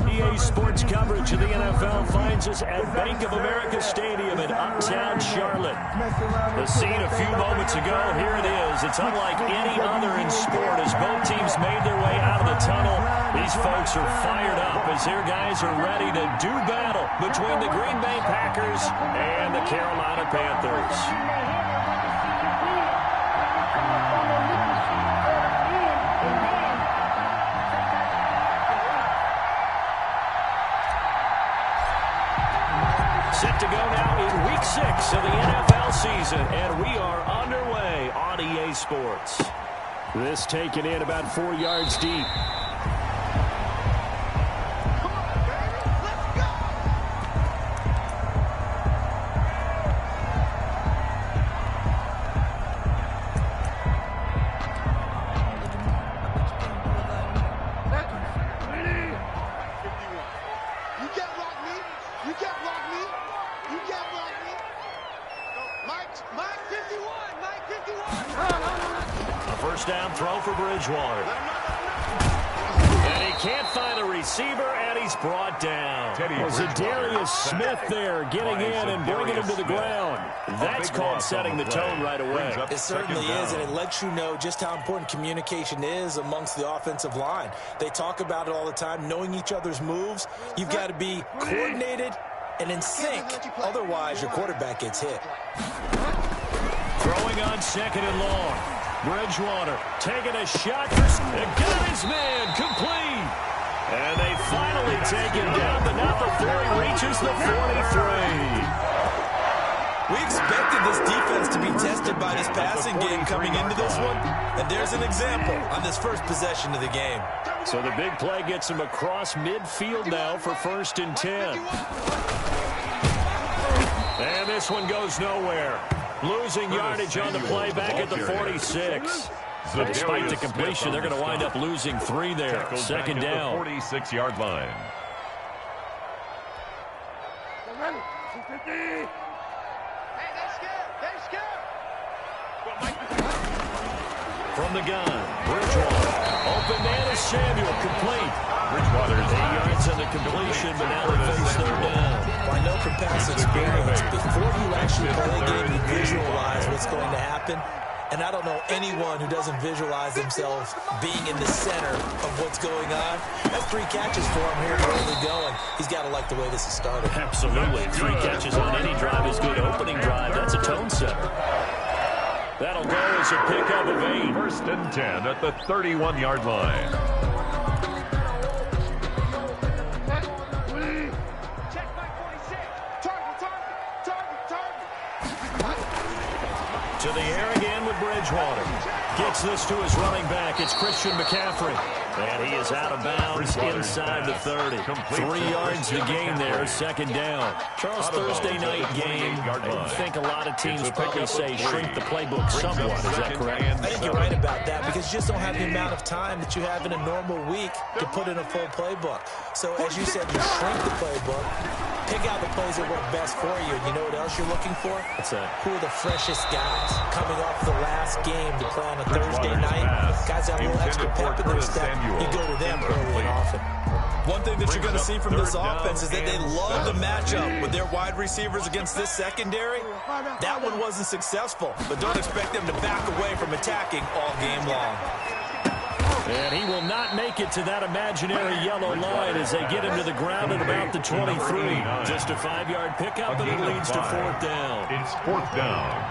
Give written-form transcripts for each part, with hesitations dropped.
EA Sports coverage of the NFL finds us at Bank of America Stadium in Uptown Charlotte. The scene a few moments ago, here it is. It's unlike any other in sport as both teams made their way out of the tunnel. These folks are fired up as their guys are ready to do battle between the Green Bay Packers and the Carolina Panthers. Set to go now in Week 6 of the NFL season, and we are underway on EA Sports. This taken in about 4 yards deep. First down throw for Bridgewater. And he can't find a receiver, and he's brought down. Zadarius Smith there getting in and bringing him to the ground. That's called setting the tone right away. It certainly is, and it lets you know just how important communication is amongst the offensive line. They talk about it all the time, knowing each other's moves. You've got to be coordinated and in sync. Otherwise, your quarterback gets hit. Throwing on second and long. Bridgewater taking a shot. Got his man complete. And they finally take him down, but now before he reaches the 43. We expected this defense to be tested by this passing game coming into this one. And there's an example on this first possession of the game. So the big play gets him across midfield now for 1st and 10. And this one goes nowhere. Losing yardage on the play back at the 46. But despite the completion, they're going to wind up losing 3 there. Second down. 46-yard line. From the gun, Bridgewater. Open man is Samuel, complete. Bridgewater's 8 yards on the completion, but now they face third down. I know from past experience, before you actually play a game, you visualize what's going to happen. And I don't know anyone who doesn't visualize themselves being in the center of what's going on. That's 3 catches for him here early going. He's got to like the way this has started. Absolutely. 3 catches on any drive is good. Opening drive, that's a tone setter. That'll go as a pickup of 8. 1st and 10 at the 31-yard line. To the air again with Bridgewater. Gets this to his running back. It's Christian McCaffrey. And he is out of bounds inside the 30. 3 yards to gain there, second down. Charles, Thursday night game, I think a lot of teams probably say shrink the playbook somewhat. Is that correct? I think you're right about that because you just don't have the amount of time that you have in a normal week to put in a full playbook. So as you said, you shrink the playbook, pick out the plays that work best for you. And you know what else you're looking for? What's that? Who are the freshest guys coming off the last game to play on a Thursday night? Guys that have a little extra pep in their step. You go to them early and often. One thing that you're going to see from this offense is that they love the matchup with their wide receivers against this secondary. That one wasn't successful, but don't expect them to back away from attacking all game long. And he will not make it to that imaginary yellow line as they get him to the ground at about the 23. Just a 5-yard pickup, and it leads to 4th down. It's 4th down.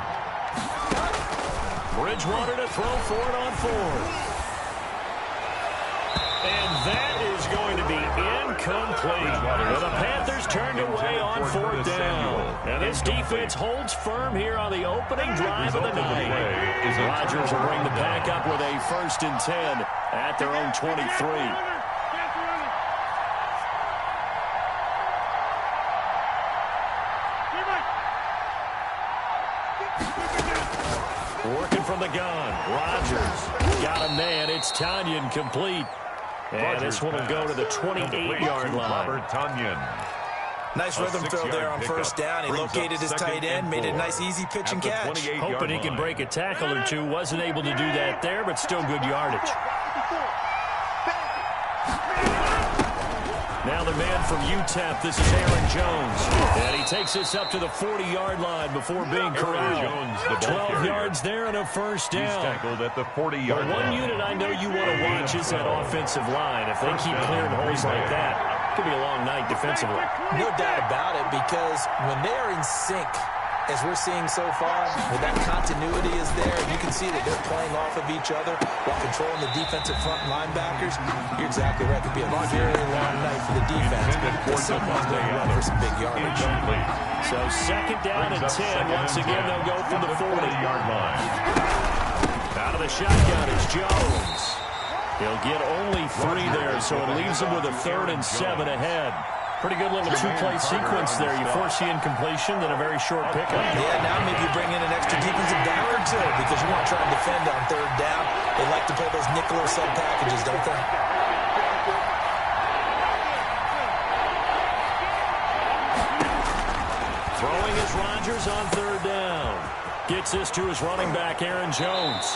Bridgewater to throw for it on 4th. And that is going to be incomplete. And the Panthers turned away on 4th down. And this defense holds firm here on the opening drive of the night. Rodgers will bring the pack up with a 1st and 10 at their own 23. Working from the gun. Rodgers got a man. It's Tanyan complete. And this one will go to the 28-yard line. Robert Tanyan. Nice rhythm throw there on 1st down. He located his tight end, made a nice easy pitch and catch. Hoping he can break a tackle or two. Wasn't able to do that there, but still good yardage. Now the man from UTEP, this is Aaron Jones. And he takes this up to the 40-yard line before being corralled. 12 yards there and a first down. He's tackled at the 40-yard line. One unit I know you want to watch is that offensive line. If they keep clearing holes like that, it could be a long night defensively. No doubt about it, because when they are in sync, as we're seeing so far, when that continuity is there, you can see that they're playing off of each other while controlling the defensive front linebackers. You're exactly right. It could be a very long night for the defense, but someone's going to run for some big yardage. So second down and 10. Once again, they'll go from the 40-yard line. Out of the shotgun is Jones. He'll get only 3 there, so it leaves him with a 3rd and 7 ahead. Pretty good little two-play sequence there. You force the incompletion, then a very short pickup. Yeah, now maybe you bring in an extra defensive back or two because you want to try and defend on 3rd down. They like to play those nickel or sub packages, don't they? Throwing is Rodgers on 3rd down. Gets this to his running back, Aaron Jones.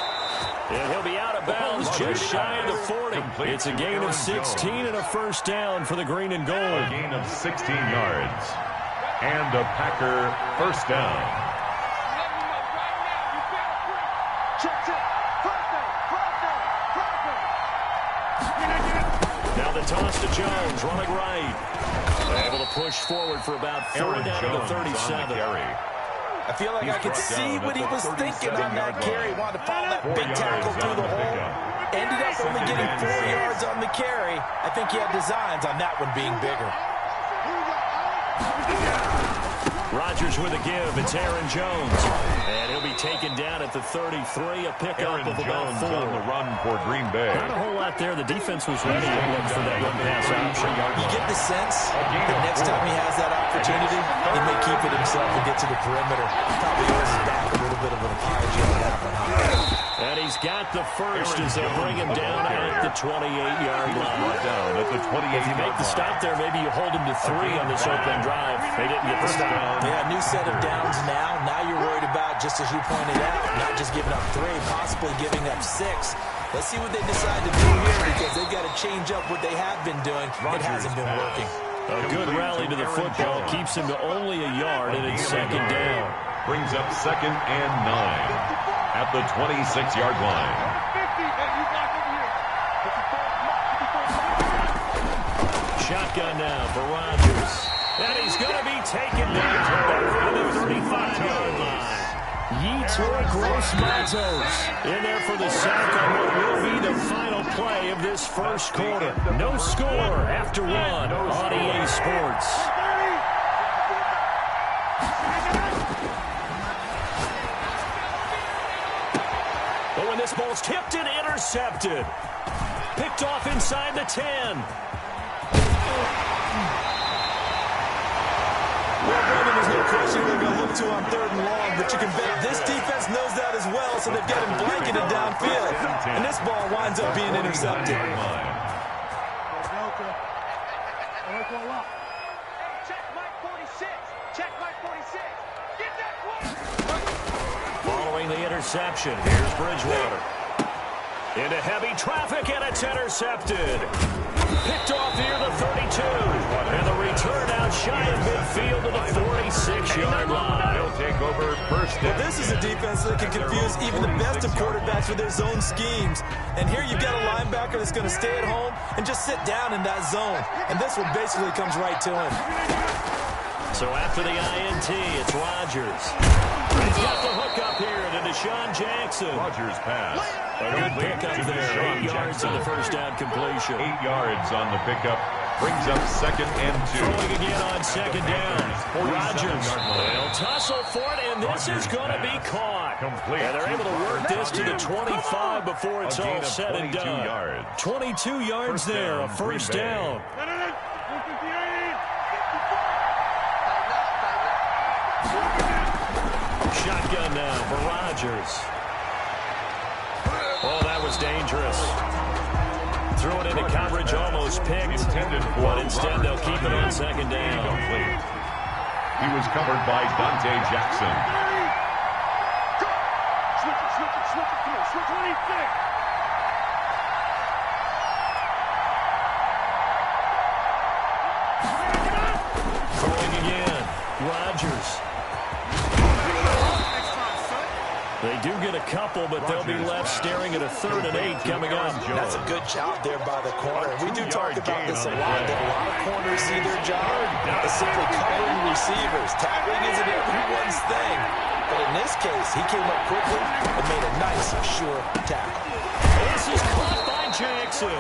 And he'll be out of bounds just shy of the 40. It's a gain of 16 and a first down for the green and gold. A gain of 16 yards. And a Packer first down. Now the toss to Jones, running right. Able to push forward for about 4 down to the 37. I feel like I could see what he was thinking on that carry. Wanted to follow that big tackle through the hole. Ended up only getting 4 yards on the carry. I think he had designs on that one being bigger. Rodgers with a give. It's Aaron Jones. And he'll be taken down at the 33. A pickup of about 4. On the run for Green Bay. Not a whole lot there. The defense was ready to look for that run-pass option. You get the sense that next time he has that opportunity, he may keep it himself and get to the perimeter. Probably owes his back a little bit of an apology on that one. And he's got the first as they bring him down at the 28-yard line. Down at the 28. If you make the stop there, maybe you hold him to 3 on this opening drive. They didn't get the stop. Yeah, new set of downs now. Now you're worried about, just as you pointed out, not just giving up 3, possibly giving up 6. Let's see what they decide to do here because they've got to change up what they have been doing. It hasn't been working. A good rally to the football keeps him to only a yard, and it's second down. Brings up 2nd and 9 at the 26-yard line. Shotgun now for Rodgers. And he's going to be taken down at the 35-yard line. Yetur Gross-Matos in there for the sack on what will be the final play of this first quarter. No score after 1 on EA Sports. Oh, and this ball's tipped and intercepted. Picked off inside the 10. Well, Brandon, there's no question they're going to look to on 3rd and long, but you can bet this defense knows that as well, so they've got him blanketed downfield. And this ball winds up being intercepted. Following the interception, here's Bridgewater. Into heavy traffic, and it's intercepted. Picked off near the 32. And the return out shy of midfield to the 46-yard line. They'll take over first down. Well, this is a defense that can confuse even the best of quarterbacks with their zone schemes. And here you've got a linebacker that's going to stay at home and just sit down in that zone. And this one basically comes right to him. So after the INT, it's Rodgers. He's got the hook up here to Deshaun Jackson. Rodgers pass. A good pickup there. 8 yards on the first down completion. 8 yards on the pickup. Brings up 2nd and 2. Throwing again on 2nd down. Rodgers. They'll tussle for it, and this is going to be caught. Complete. And they're able to work this to the 25 before it's all said and done. 22 yards there, a first down. Shotgun now for Rodgers. Oh, that was dangerous. Threw it into coverage, almost picked. But instead, they'll keep it on 2nd down. He was covered by Dante Jackson. Switch 26. Rodgers. They do get a couple, but they'll be left staring at a 3rd and 8 coming up. That's a good job there by the corner. We do talk about this a lot, that a lot of corners see their job as simply covering receivers. Tackling isn't everyone's thing. But in this case, he came up quickly and made a nice, sure tackle. This is caught by Jackson.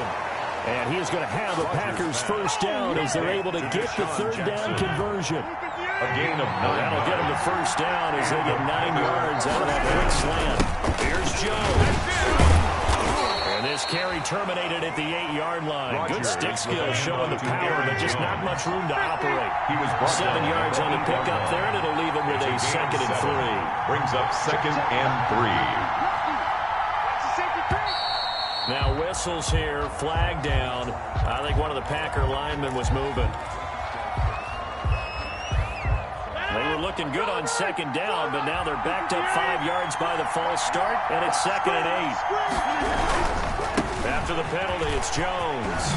And he is going to have the Packers first down as they're able to get the 3rd down conversion. A gain of 9. That'll get them the first down as they get 9 yards out of that quick slant. Here's Jones. And this carry terminated at the 8-yard line. Good stick skills showing the power, but just not much room to operate. 7 yards on the pickup there, and it'll leave him with a 2nd and 3. Brings up 2nd and 3. Now whistles here, flag down. I think one of the Packer linemen was moving. They were looking good on 2nd down, but now they're backed up 5 yards by the false start, and it's 2nd and 8. After the penalty, it's Jones.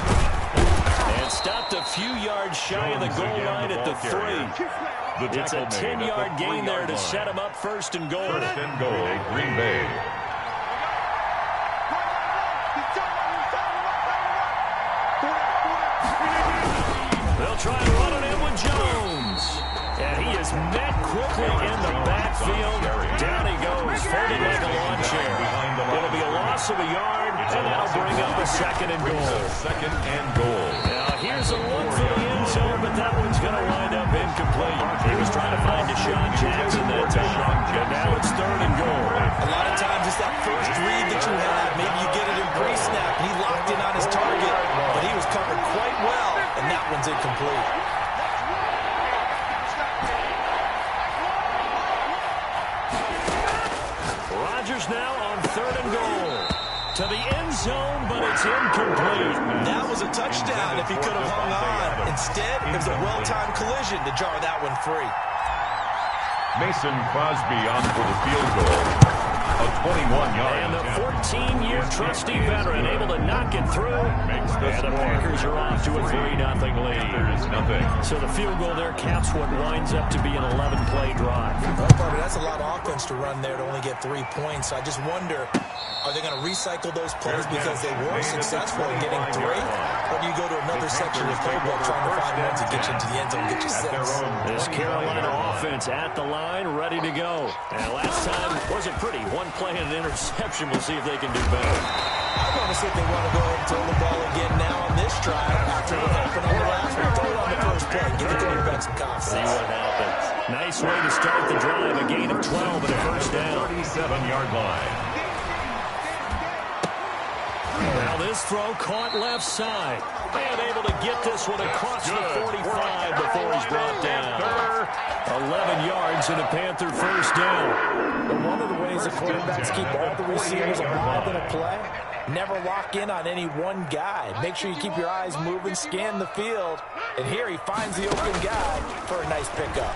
And stopped a few yards shy of the goal line at the 3. It's a 10-yard gain there to set him up 1st and goal. 1st and goal, Green Bay. They'll try and run it in with Jones. And he is met quickly in the backfield. Down he goes, folded like a lawn chair. It'll be a loss of a yard, and that'll bring up a 2nd and goal. 2nd and goal. Now here's a look for the end zone, but that one's going to wind up incomplete. He was trying to find Deshaun Jackson that time. And now it's 3rd and goal. A lot of times it's that first read that you have. Maybe you get it in pre-snap, and he locked in on his target, but he was covered quite well, and that one's incomplete. Now on 3rd and goal. To the end zone, but it's incomplete. That was a touchdown if he could have hung on. Instead, it was a well-timed collision to jar that one free. Mason Crosby on for the field goal. A 21-yard. And the 14-year trusty veteran able to knock it through. And the Packers are off to a 3-0 lead. So the field goal there caps what winds up to be an 11-play drive. Well, Barbara, that's a lot of offense to run there to only get 3 points. I just wonder, are they going to recycle those plays because they were successful in getting 3? Or do you go to another section of the playbook trying to find ones that get you into the end zone and get you 6? This Carolina offense at the line, ready to go. And last time wasn't pretty. One play and an interception. We'll see if they can do better. I want to see if they want to go ahead and throw the ball again now on this drive after what happened on the last one. Throw it on the first play. Give the quarterback some confidence. See what happens. Nice way to start the drive. A gain of 12 and a first down. 37-yard line. Now this throw caught left side. And able to get this one across the 45 before he's brought down. 11 yards and a Panther first down. But one of the ways the quarterbacks keep all the receivers involved in a play, never lock in on any one guy. Make sure you keep your eyes moving, scan the field. And here he finds the open guy for a nice pickup.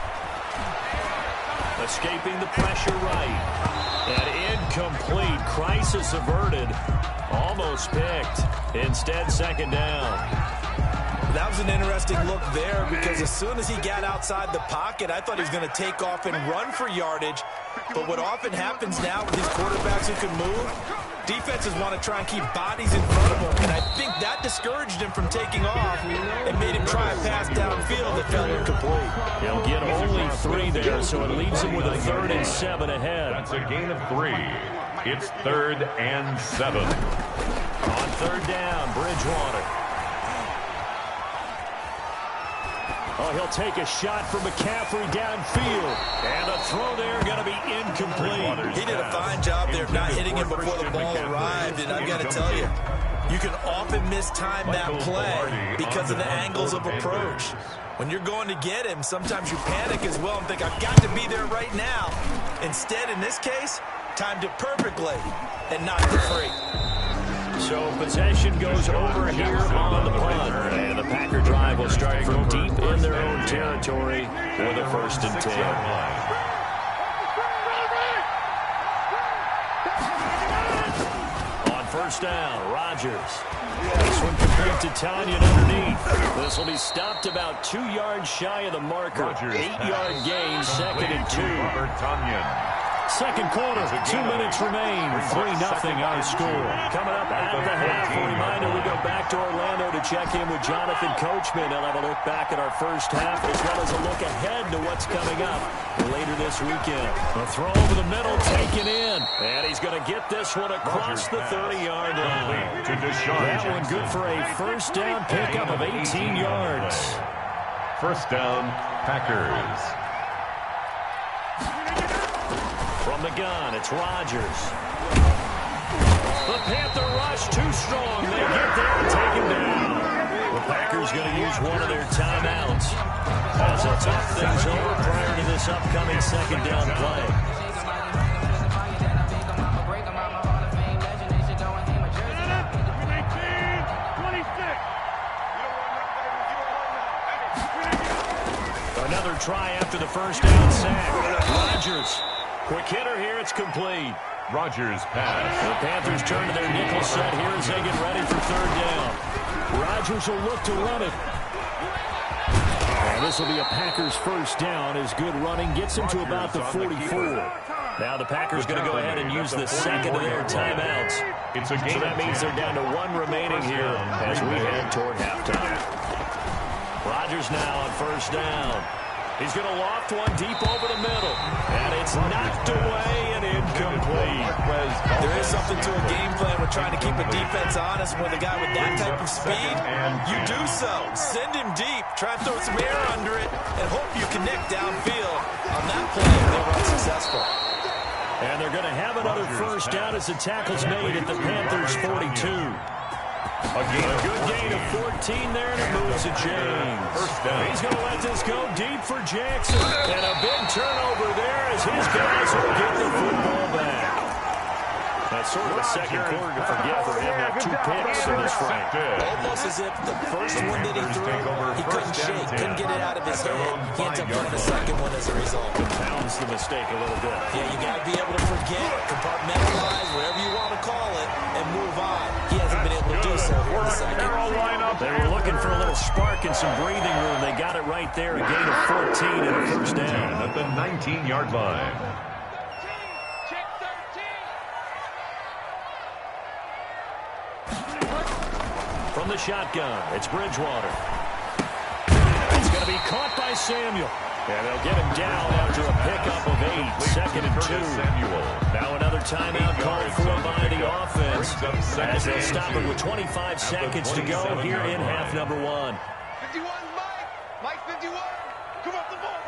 Escaping the pressure right. And incomplete. Crisis averted. Almost picked. Instead, 2nd down. That was an interesting look there because as soon as he got outside the pocket, I thought he was going to take off and run for yardage. But what often happens now with these quarterbacks who can move, defenses want to try and keep bodies in front of him. And I think that discouraged him from taking off and made him try a pass downfield that fell incomplete. He'll get only 3 there, so it leaves him with a 3rd and 7 ahead. That's a gain of 3. It's 3rd and 7. On 3rd down, Bridgewater. Oh, he'll take a shot from McCaffrey downfield. And the throw there going to be incomplete. He did a fine job there not hitting him before the ball arrived. And I've got to tell you, you can often mistime that play because of the angles of approach. When you're going to get him, sometimes you panic as well and think, I've got to be there right now. Instead, in this case, timed it perfectly and knocked it free. So possession goes over here on the punt. And the Packer drive will start from deep in their own territory with a 1st and 10. On 1st down, Rodgers. This one complete to Tanyan underneath. This will be stopped about 2 yards shy of the marker. 8-yard gain, 2nd and 2. Second quarter, 2 minutes remain. 3-0 our score. Coming up at the half, a reminder we go back to Orlando to check in with Jonathan Coachman. He'll have a look back at our first half as well as a look ahead to what's coming up later this weekend. A throw over the middle, taken in. And he's going to get this one across the 30-yard line. That one good for a first down pickup of 18 yards. First down, Packers. From the gun, it's Rodgers. The Panther rush too strong. They get there and take him down. The Packers going to use one of their timeouts as they talk things over prior to this upcoming second down play. Another try after the first down sack. Rodgers. Quick hitter here, it's complete. Rodgers pass. The Panthers turn to their nickel set here as they get ready for third down. Rodgers will look to run it. And this will be a Packers first down as good running gets him to about the 44. Now the Packers going to go ahead and use the second of their timeouts. So that means they're down to 1 remaining here as we head toward halftime. Rodgers now on first down. He's going to loft one deep over the middle. And it's knocked away and incomplete. There is something to a game plan with trying to keep a defense honest with a guy with that type of speed. You do so. Send him deep. Try to throw some air under it and hope you connect downfield. On that play, they were unsuccessful. And they're going to have another first down as the tackle's made at the Panthers' 42. A good gain of 14 there, and it moves to James. He's going to let this go deep for Jackson. And a big turnover there as his guys will get the football back. That's sort of a second quarter to forget for him. Had 2 picks in this frame. Almost as if the first one that he threw, he couldn't shake, couldn't get it out of his head. He ends up throwing the second one as a result. Compounds the mistake a little bit. Yeah, you got to be able to forget, compartmentalize, whatever you want to call it, and move on. He hasn't been able to do so here in the second. They were looking for a little spark and some breathing room. They got it right there. A gain of 14 and a first down. At the 19-yard line. From the shotgun, it's Bridgewater. It's going to be caught by Samuel. And they'll get him down after a pickup of 8. Second and 2. Now another timeout called for by the offense as they'll stop it with 25 seconds to go here in half number 1. 51, Mike 51. Come up the ball.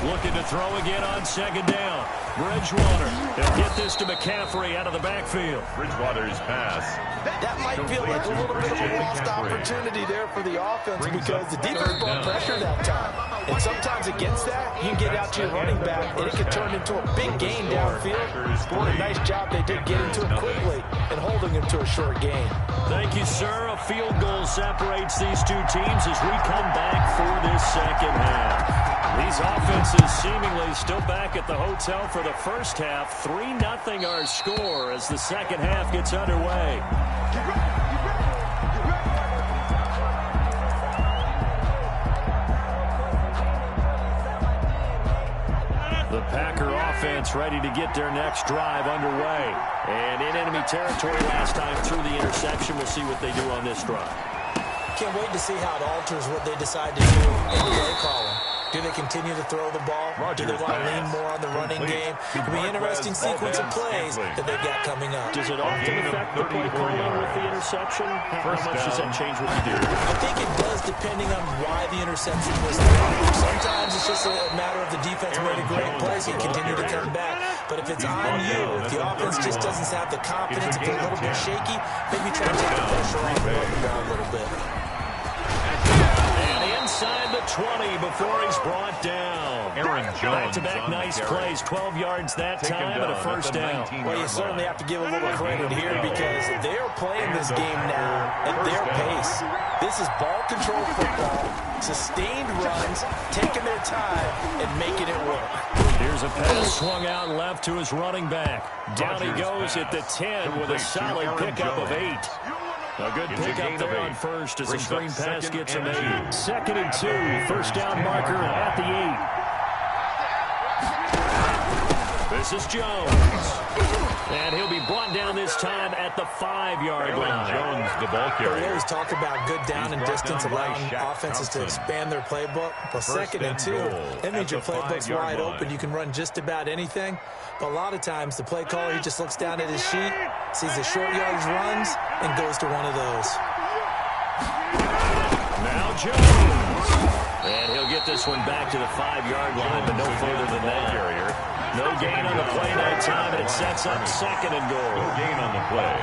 Looking to throw again on second down. Bridgewater. He'll get this to McCaffrey out of the backfield. Bridgewater's pass. That might feel like a little bit of a lost opportunity there for the offense because the defense brought pressure that time. And sometimes against that, you can get out to your running back, and it can turn into a big gain downfield. What a nice job they did getting to it quickly and holding him to a short gain. Thank you, sir. A field goal separates these two teams as we come back for this second half. These offenses seemingly still back at the hotel for the first half. 3-0 our score as the second half gets underway. The Packer offense ready to get their next drive underway. And in enemy territory last time through the interception. We'll see what they do on this drive. Can't wait to see how it alters what they decide to do in play calling. Do they continue to throw the ball? Do they want to lean more on the running game? It'll be an interesting sequence of plays that they've got coming up. Does it often affect the play calling with the interception? How much does that change what you do? I think it does depending on why the interception was thrown. Sometimes it's just a matter of the defense made a great play so you continue to come back. But if it's on you, if the offense just doesn't have the confidence, if they're a little bit shaky, maybe try to take the pressure off and run the ground a little bit. Inside the 20 before he's brought down. Aaron Jones. Back-to-back nice plays. 12 yards that time and a first down. Well, you certainly have to give a little credit here because they're playing this game now at their pace. This is ball control football, sustained runs, taking their time, and making it work. Here's a pass swung out left to his running back. Down he goes at the 10 with a solid pickup of 8. A good pickup there on first as the screen pass gets him 8. 2nd and 2. First down marker at the 8. This is Jones. And he'll be brought down this time at the 5-yard line. Jones, the ball carrier. We always talk about good down and distance, allowing offenses to expand their playbook. Well, 2nd and 2, that means your playbook's wide open. You can run just about anything. But a lot of times, the play caller, he just looks down at his sheet, sees the short yardage runs, and goes to one of those. Now Jones. And he'll get this one back to the 5-yard line, but no further than that. No gain on the play that time, and it sets up 2nd and goal. No gain on the play.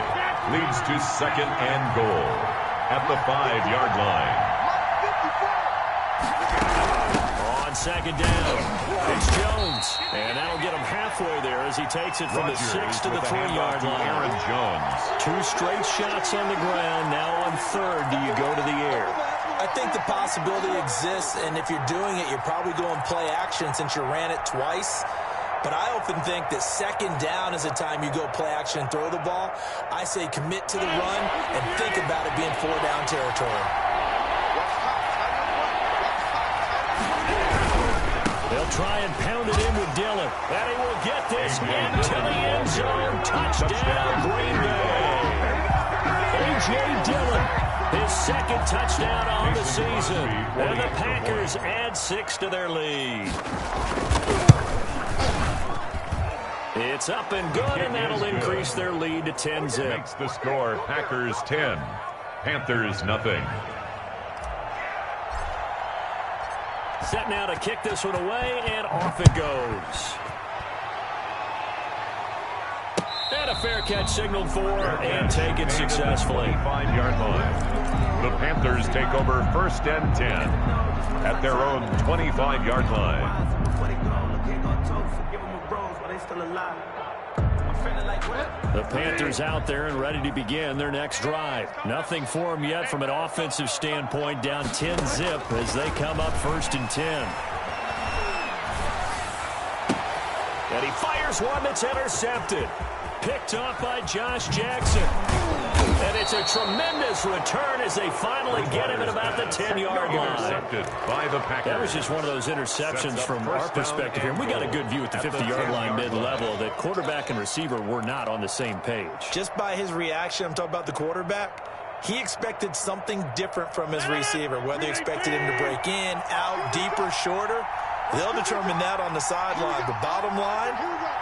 Leads to 2nd and goal at the 5-yard line. On 2nd down, it's Jones. And that'll get him halfway there as he takes it from the 6 to the 3-yard line. Aaron Jones. 2 straight shots on the ground. Now on 3rd, do you go to the air? I think the possibility exists, and if you're doing it, you're probably going play action since you ran it twice. But I often think that 2nd down is the time you go play action and throw the ball. I say commit to the run and think about it being 4-down territory. They'll try and pound it in with Dillon. And he will get this into the end zone. Touchdown, Green Bay. A.J. Dillon, his 2nd touchdown on the season. And the Packers add 6 to their lead. It's up and good, and that'll increase their lead to 10-zip. Makes the score Packers 10, Panthers nothing. Set now to kick this one away, and off it goes. And a fair catch signaled for, and taken successfully. 5-yard line. The Panthers take over 1st and 10 at their own 25-yard line. The Panthers out there and ready to begin their next drive. Nothing for them yet from an offensive standpoint, down 10-zip as they come up 1st and 10. And he fires one that's intercepted. Picked off by Josh Jackson. And it's a tremendous return as they finally get him at about the 10-yard line. By the Packers. That was just one of those interceptions from our perspective here. We got a good view at the 50-yard line mid-level that quarterback and receiver were not on the same page. Just by his reaction, I'm talking about the quarterback, he expected something different from his receiver, whether he expected him to break in, out, deeper, shorter. They'll determine that on the sideline. But bottom line,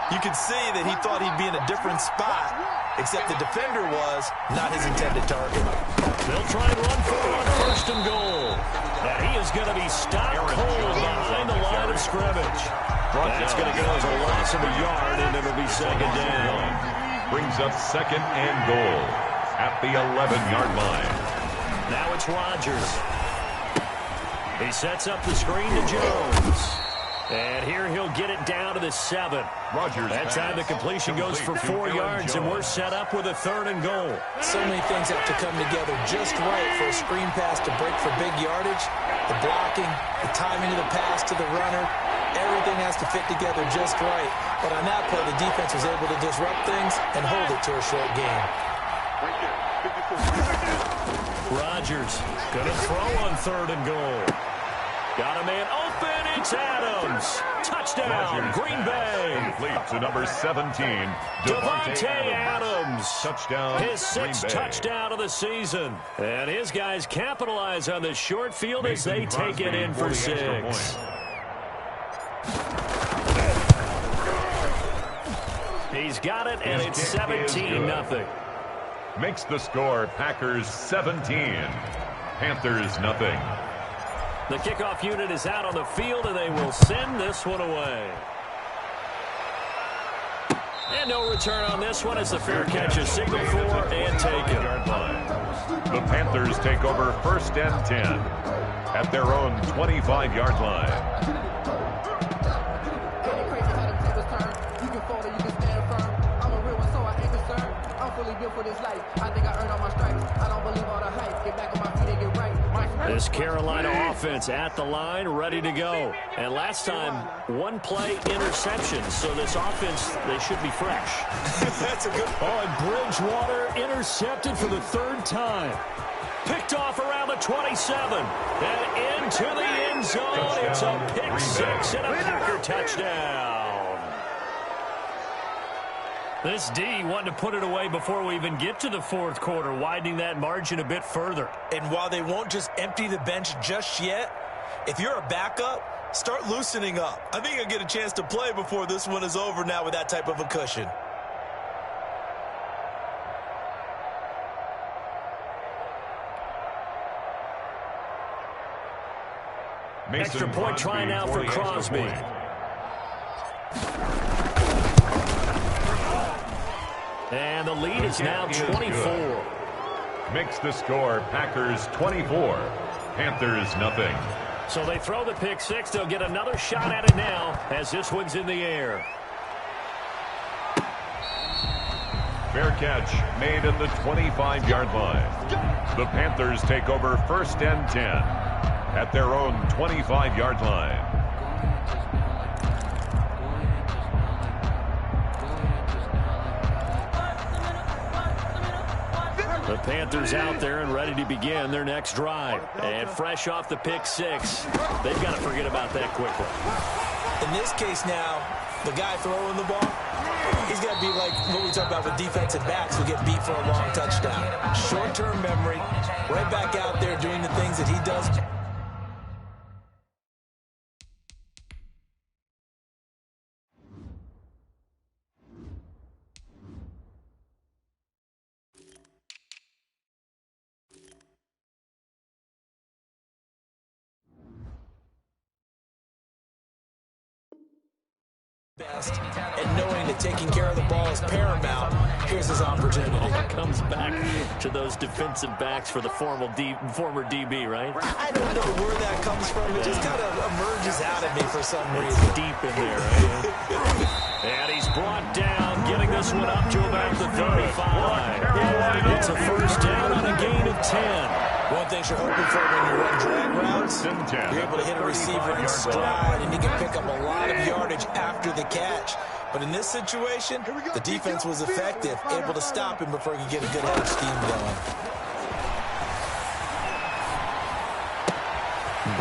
you can see that he thought he'd be in a different spot, except the defender was not his intended target. They'll try and run for it on 1st and goal. And he is going to be stopped cold behind the line of scrimmage. That's going to go as a loss of a yard, and it'll be 2nd down. Brings up 2nd and goal at the 11-yard line. Now it's Rodgers. He sets up the screen to Jones. And here he'll get it down to the 7. Rodgers. That time the completion goes for 4 yards, and we're set up with a 3rd and goal. So many things have to come together just right for a screen pass to break for big yardage. The blocking, the timing of the pass to the runner, everything has to fit together just right. But on that play, the defense was able to disrupt things and hold it to a short game. Rodgers gonna throw on 3rd and goal. Got a man open. It's Adams. Touchdown, Rodgers Green Bay. Complete to number 17, Devontae Adams. Touchdown, his 6th Green Bay. touchdown of the season. And his guys capitalize on the short field as they take it in for 6. He's got it, and it's 17-0. Makes the score Packers 17, Panthers nothing. The kickoff unit is out on the field, and they will send this one away. And no return on this one as the fair catch is signaled for and taken. The Panthers take over 1st and 10 at their own 25-yard line. For this life, I think I earned all my stripes. I don't believe all the hype. Get back on my feet and get right. This Carolina offense at the line, ready to go. And last time, one play interception. So this offense, they should be fresh. That's a good point. Oh, and Bridgewater intercepted for the third time. Picked off around the 27. And into the end zone. Touchdown. It's a pick six and a Packer touchdown. This D wanting to put it away before we even get to the fourth quarter, widening that margin a bit further. And while they won't just empty the bench just yet, if you're a backup, start loosening up. I think you'll get a chance to play before this one is over now with that type of a cushion. Extra point try now for Crosby. And the lead is now 24. Makes the score Packers 24, Panthers nothing. So they throw the pick six. They'll get another shot at it now as this one's in the air. Fair catch made at the 25-yard line. The Panthers take over first and 10 at their own 25-yard line. The Panthers out there and ready to begin their next drive. And fresh off the pick six, they've got to forget about that quickly. In this case now, the guy throwing the ball, he's got to be like what we talk about with defensive backs who get beat for a long touchdown. Short-term memory, right back out there doing the things that he does. Best, and knowing that taking care of the ball is paramount, here's his opportunity. Comes back to those defensive backs for the former DB, right? I don't know where that comes from. It just kind of emerges out of me for some reason. It's deep in there, right? And he's brought down, getting this one up to about the 35. It's a first down on a gain of 10. One thing you're hoping for when you run drag routes, you're able to hit a receiver in stride, and you can pick up a lot of yardage after the catch. But in this situation, the defense was effective, able to stop him before he could get a good head of steam going.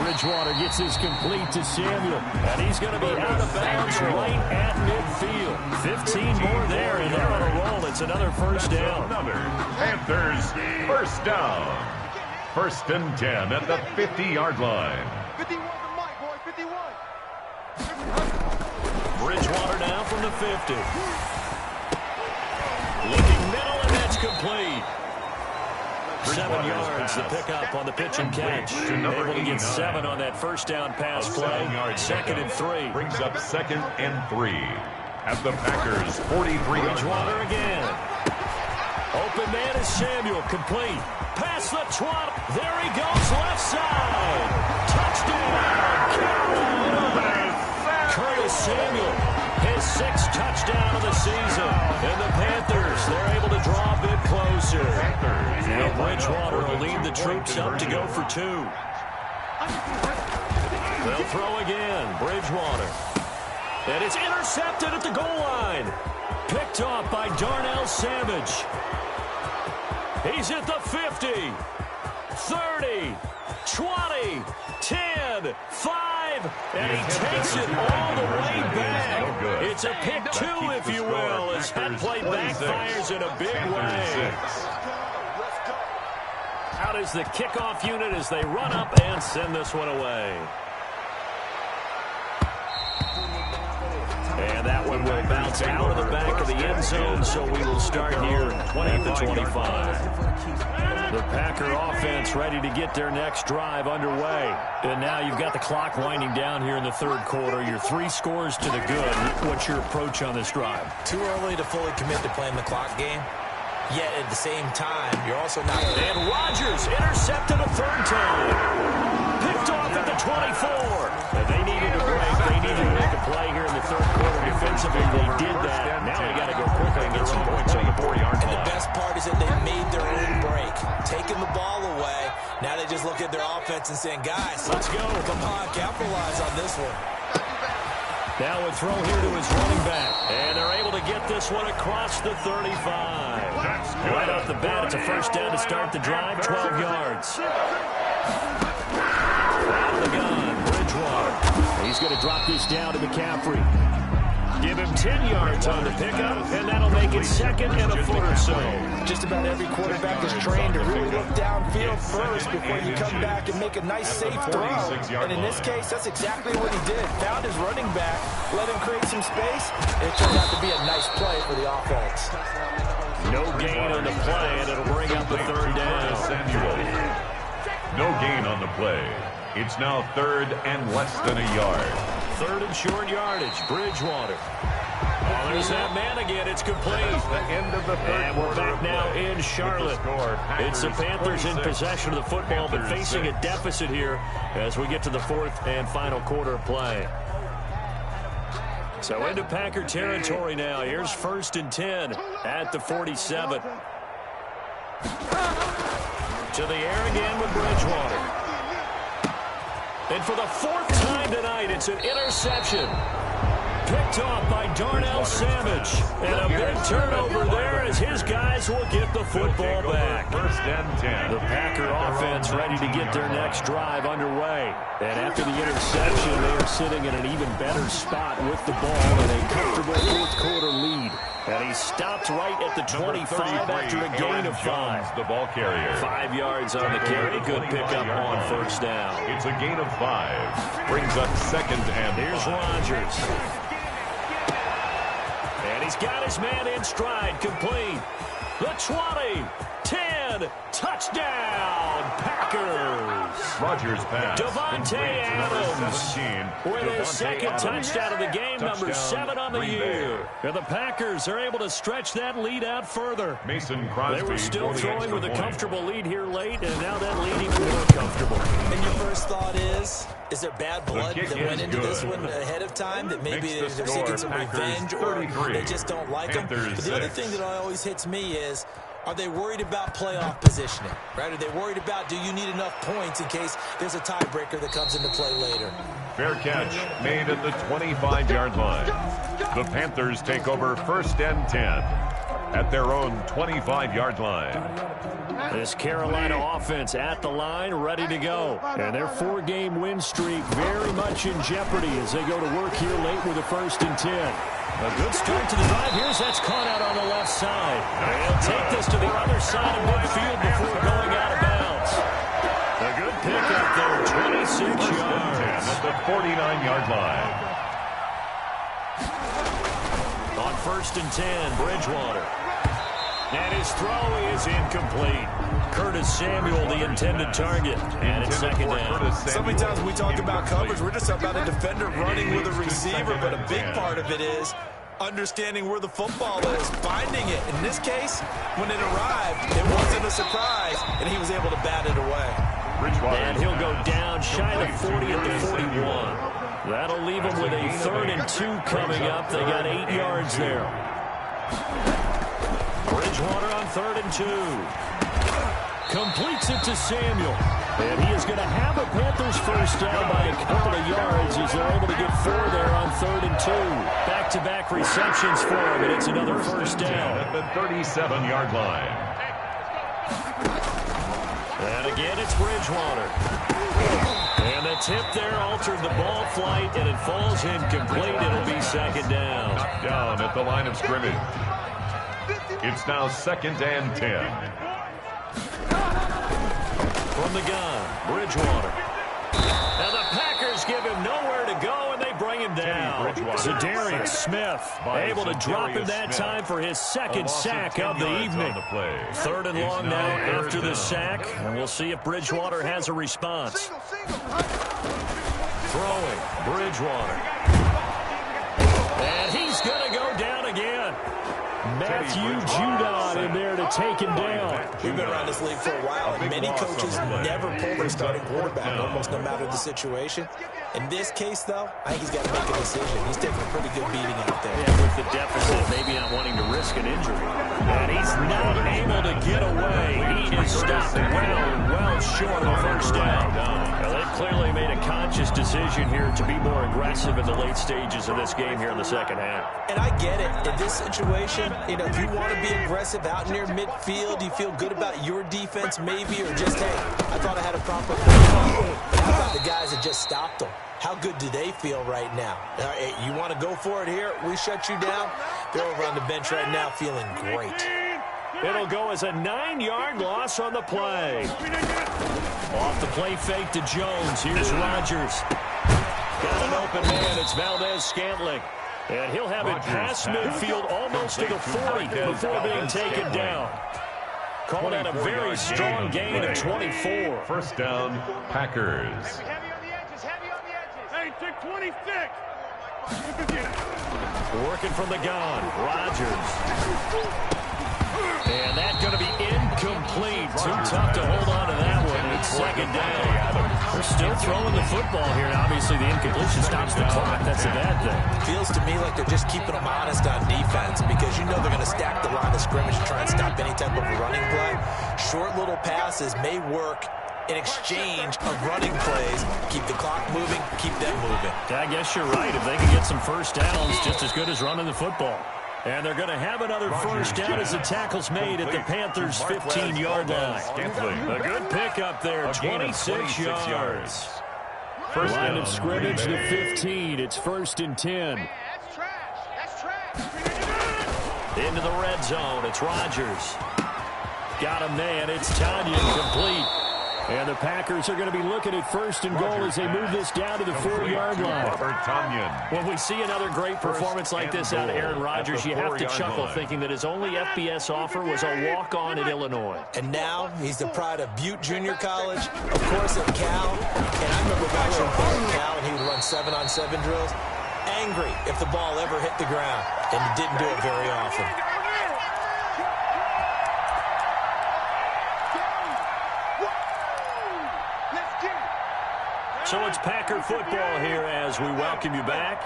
Bridgewater gets his complete to Samuel, and he's going to be out of bounds right at midfield. 15 more there, and they're on a roll. It's another first down. Another Panthers first down. First and 10 at the 50-yard line. 51 for Mike, boy, 51. Bridgewater now from the 50. Looking middle, and that's complete. 7 yards, the pickup on the pitch and catch. Able to get 7 on that first down pass play. Second and 3. Brings up second and 3 at the Packers' 43-yard line. Bridgewater again. Open man is Samuel, complete. Past the 20. There he goes, left side. Touchdown, Carolina. Curtis Samuel, his 6th touchdown of the season. And the Panthers, they're able to draw a bit closer. And Bridgewater will lead the troops up to go for 2. They'll throw again, Bridgewater. And it's intercepted at the goal line. Picked off by Darnell Savage. He's at the 50, 30, 20, 10, 5, and he takes it all the way back. It's a pick 2, if you will, as that play backfires in a big way. Out is the kickoff unit as they run up and send this one away. And that one will bounce out of the back of the end zone, so we will start here at the 25. The Packer offense ready to get their next drive underway. And now you've got the clock winding down here in the third quarter. Your 3 scores to the good. What's your approach on this drive? Too early to fully commit to playing the clock game. Yet at the same time, you're also not. And Rodgers intercepted a third time. Picked off at the 24. And they needed a break. They needed to make a play here in the third quarter defensively. They did that. Now they got to go quickly and get some points on the 4-yard line. And the best part is that they made their own break. taking the ball away. Now they just look at their offense and saying, guys, let's go. Come on, capitalize on this one. Now a throw here to his running back. And they're able to get this one across the 35. Right off the bat, it's a first down to start the drive, 12 yards. Out of the gun, Bridgewater. He's going to drop this down to McCaffrey. Give him 10 yards on the pickup, and that'll make it second and a foot or so. Just about every quarterback is trained to really look downfield first before you come back and make a nice, safe throw. And in this case, that's exactly what he did. Found his running back, let him create some space, and it turned out to be a nice play for the offense. No gain on the play, and it'll bring up the third down. No gain on the play. It's now third and less than a yard. Third and short yardage, Bridgewater. Oh, there's that man again. It's complete. The end of the third and we're back now in Charlotte. It's the Panthers in possession of the football, but facing a deficit here as we get to the fourth and final quarter of play. So into Packer territory now. Here's first and 10 at the 47. To the air again with Bridgewater. And for the fourth time tonight, it's an interception. Picked off by Darnell Savage. And a big turnover there as his guys will get the football back. First and 10. The Packer offense ready to get their next drive underway. And after the interception, they are sitting in an even better spot with the ball in a comfortable fourth quarter lead. And he stopped right at the 25 after a gain of 5. The ball carrier. 5 yards on the carry. Good pickup on first down. It's a gain of 5. Brings up second and Here's 5. Rodgers. And he's got his man in stride. Complete. The 20. 10. Touchdown. Packers. Rodgers pass. Devontae Adams with his second touchdown of the game, number 7 on the year. And the Packers are able to stretch that lead out further. Mason Crosby. They were still throwing with a comfortable lead here late, and now that lead even more comfortable. And your first thought is there bad blood that went into this one ahead of time, that maybe they're seeking some revenge, or they just don't like them? But the other thing that always hits me is, are they worried about playoff positioning? Right? Are they worried about, do you need enough points in case there's a tiebreaker that comes into play later? Fair catch made at the 25-yard line. The Panthers take over first and 10 at their own 25-yard line. This Carolina offense at the line, ready to go. And their 4-game win streak very much in jeopardy as they go to work here late with a first and 10. A good start to the drive. Here's that's caught out on the left side. They'll take this to the other side of midfield before going out of bounds. A good pickup there, 26 yards. At the 49-yard line. On first and 10, Bridgewater. And his throw is incomplete. Curtis Samuel, the intended target. And it's second down. So many times we talk about coverage, we're just about a defender running with a receiver, but a big part of it is understanding where the football is, finding it. In this case, when it arrived, it wasn't a surprise, and he was able to bat it away. And he'll go down shy of 40 at the 41. That'll leave him with a 3rd and 2 coming up. They got 8 yards there. Bridgewater on 3rd and 2. Completes it to Samuel. And he is going to have a Panthers first down by a couple of yards as they're able to get 4 there on 3rd and 2. Back-to-back receptions for him, and it's another first down. At the 37-yard line. And again, it's Bridgewater. And the tip there altered the ball flight, and it falls incomplete. It'll be second down. Knocked down at the line of scrimmage. It's now second and 10. From the gun, Bridgewater. And the Packers give him nowhere to go, and they bring him down. Za'Darius Smith able to drop him that time for his second sack of the evening. 3rd and long now after the sack, and we'll see if Bridgewater has a response. Throwing, Bridgewater. And he's going to go down again. Matthew Judon in there to take him down. We've been around this league for a while, and many coaches never pull their starting quarterback, almost no matter the situation. In this case, though, I think he's got to make a decision. He's taking a pretty good beating out there. Yeah, with the deficit, maybe not wanting to risk an injury. And he's not able to get away. He is stopped well short of a first down. Well, they've clearly made a conscious decision here to be more aggressive in the late stages of this game here in the second half. And I get it. In this situation, if you want to be aggressive out near midfield, you feel good about your defense maybe, or just, hey, I thought I had a proper play. But how about the guys that just stopped them? How good do they feel right now? You want to go for it here? We shut you down? They're over on the bench right now feeling great. It'll go as a 9-yard loss on the play. Off the play fake to Jones. Here's Rodgers. Got an open man. It's Valdez-Scantling. And he'll have it past midfield almost to the 40 before being taken down. Called out a very strong gain of 24. First down, Packers. Hey, take 26. Working from the gun. Rodgers. And that's going to be incomplete. Too tough to hold on to that one. It's second down. They're still throwing the football here. And obviously, the incompletion stops the clock. That's a bad thing. Feels to me like they're just keeping them honest on defense because you know they're going to stack the line of scrimmage and try and stop any type of running play. Short little passes may work in exchange of running plays. Keep the clock moving, keep them moving. I guess you're right. If they can get some first downs, just as good as running the football. And they're going to have another first down as the tackle's made at the Panthers' 15-yard line. A good pickup there, 26 yards. First line of scrimmage, the 15. It's 1st and 10. That's trash. That's trash. Into the red zone. It's Rodgers. Got a man. It's Tanya, complete. And the Packers are going to be looking at 1st and goal as they move this down to the 4-yard line. When we see another great performance like this out of Aaron Rodgers, you have to chuckle thinking that his only FBS offer was a walk-on at Illinois. And now he's the pride of Butte Junior College, of course at Cal. And I remember watching him play at Cal, and he would run 7-on-7 drills. Angry if the ball ever hit the ground, and he didn't do it very often. So it's Packer football here as we welcome you back.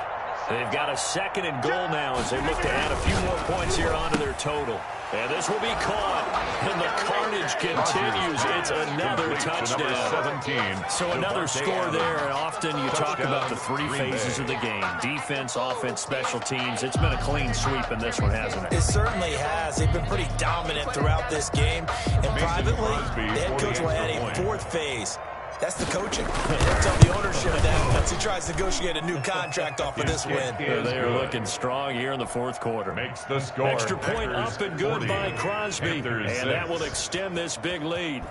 They've got a 2nd and goal now as they look to add a few more points here onto their total. And this will be caught, and the carnage continues. It's another touchdown. So another score there, and often you talk about the 3 phases of the game. Defense, offense, special teams. It's been a clean sweep in this one, hasn't it? It certainly has. They've been pretty dominant throughout this game. And privately, the head coach will add a 4th phase. That's the coaching. He'll tell the ownership that once he tries to negotiate a new contract off of this win. They are looking strong here in the 4th quarter. Makes the score. Extra point up and good by Crosby. And that will extend this big lead.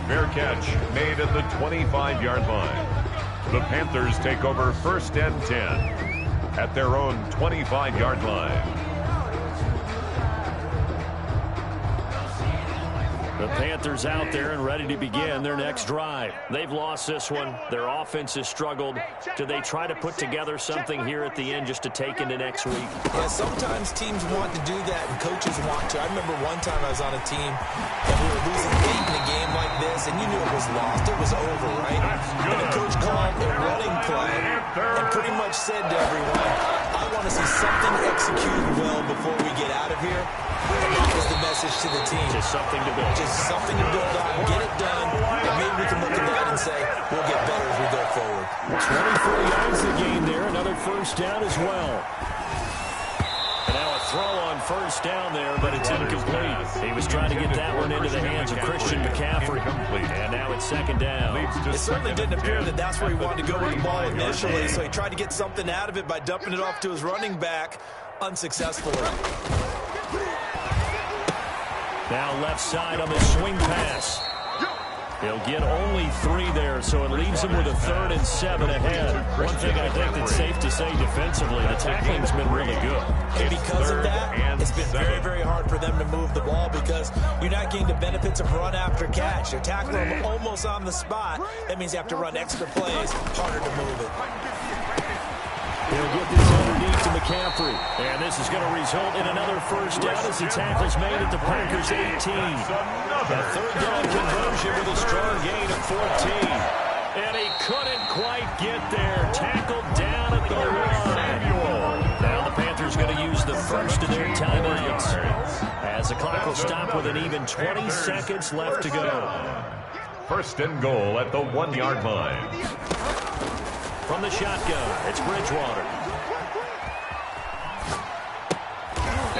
Fair catch made at the 25-yard line. The Panthers take over 1st and 10 at their own 25-yard line. The Panthers out there and ready to begin their next drive. They've lost this one. Their offense has struggled. Do they try to put together something here at the end just to take into next week? Yeah, sometimes teams want to do that and coaches want to. I remember one time I was on a team and we were losing late in a game like this and you knew it was lost. It was over, right? And the coach called a running play and pretty much said to everyone, I want to see something executed well before we get out of here. And that was the message to the team. Just something to build. Just something to build on, get it done, and maybe we can look at that and say, we'll get better as we go forward. 24 yards the gain there, another first down as well. And now a throw on first down there, but it's incomplete. He was trying to get that one into the hands of Christian McCaffrey. And now it's 2nd down. It certainly didn't appear that that's where he wanted to go with the ball initially, so he tried to get something out of it by dumping it off to his running back unsuccessfully. Now left side on the swing pass. He'll get only 3 there, so it leaves him with a 3rd and 7 ahead. One thing I think that's safe to say defensively, the tackling's been really good. And because of that, it's been very, very hard for them to move the ball because you're not getting the benefits of run after catch. You're tackling them almost on the spot. That means you have to run extra plays, harder to move it. He'll get this underneath to McCaffrey. And this is going to result in another first down as the tackle's made at the Packers' 18. A 3rd down conversion with a strong gain of 14. And he couldn't quite get there. Tackled down at the line. Now the Panthers Panthers going to use the first of their timeouts as the clock will stop with an even 20 seconds left to go. First and goal at the 1-yard line. From the shotgun, it's Bridgewater.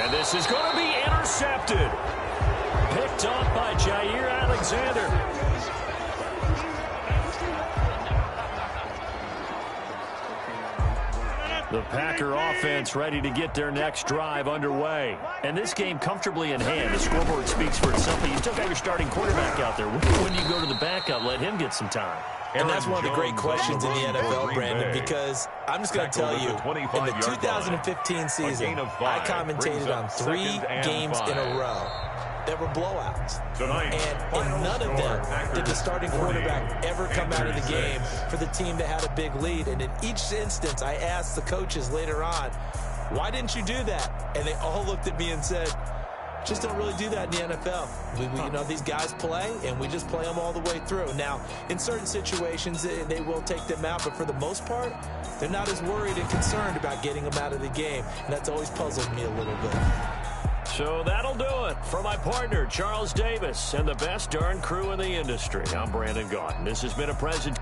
And this is going to be intercepted. Picked off by Jair Alexander. The Packer offense ready to get their next drive underway. And this game comfortably in hand. The scoreboard speaks for itself, but you still got your starting quarterback out there. When you go to the backup, let him get some time. And that's one of the great questions in the NFL, Brandon, because I'm just going to tell you, in the 2015 season, I commentated on 3 games in a row that were blowouts. And in none of them did the starting quarterback ever come out of the game for the team that had a big lead. And in each instance, I asked the coaches later on, why didn't you do that? And they all looked at me and said, just don't really do that in the NFL. You know, these guys play, and we just play them all the way through. Now, in certain situations, they will take them out, but for the most part, they're not as worried and concerned about getting them out of the game. And that's always puzzled me a little bit. So that'll do it for my partner, Charles Davis, and the best darn crew in the industry. I'm Brandon Gaudin. This has been a present.